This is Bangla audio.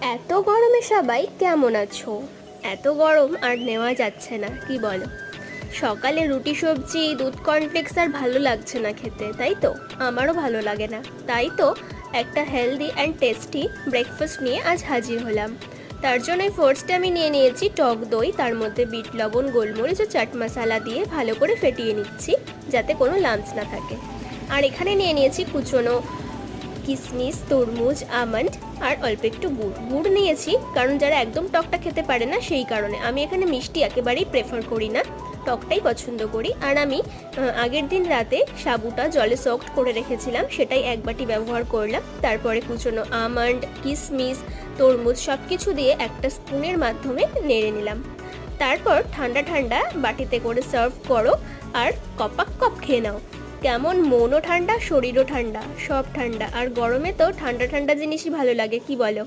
এত গরমে সবাই কেমন আছো? এত গরম আর নেওয়া যাচ্ছে না, কি বলো? সকালে রুটি সবজি দুধ কর্নফ্লেক্স আর ভালো লাগছে না খেতে, তাই তো? আমারও ভালো লাগে না। তাই তো একটা হেলদি অ্যান্ড টেস্টি ব্রেকফাস্ট নিয়ে আজ হাজির হলাম। তার জন্যই ফার্স্টে আমি নিয়ে নিয়েছি টক দই, তার মধ্যে বিট লবণ, গোলমরিচ ও চাট মশলা দিয়ে ভালো করে ফেটিয়ে নিচ্ছি, যাতে কোনো লাম্পস না থাকে। আর এখানে নিয়ে নিয়েছি কুচনো কিশমিশ, তরমুজ, আমন্ড আর অল্প একটু গুড়। গুড় নিয়েছি কারণ যারা একদম টকটা খেতে পারে না, সেই কারণে। আমি এখানে মিষ্টি একেবারেই প্রেফার করি না, টকটাই পছন্দ করি। আর আমি আগের দিন রাতে সাবুটা জলে সফট করে রেখেছিলাম, সেটাই এক বাটি ব্যবহার করলাম। তারপরে কুচনো আমন্ড, কিশমিশ, তরমুজ সব কিছু দিয়ে একটা স্পুনের মাধ্যমে নেড়ে নিলাম। তারপর ঠান্ডা ঠান্ডা বাটিতে করে সার্ভ করো আর কপাক কপ খেয়ে নাও। কেমন মনও ঠান্ডা, শরীরও ঠান্ডা, সব ঠান্ডা। আর গরমে তো ঠান্ডা ঠান্ডা জিনিসই ভালো লাগে, কি বলো?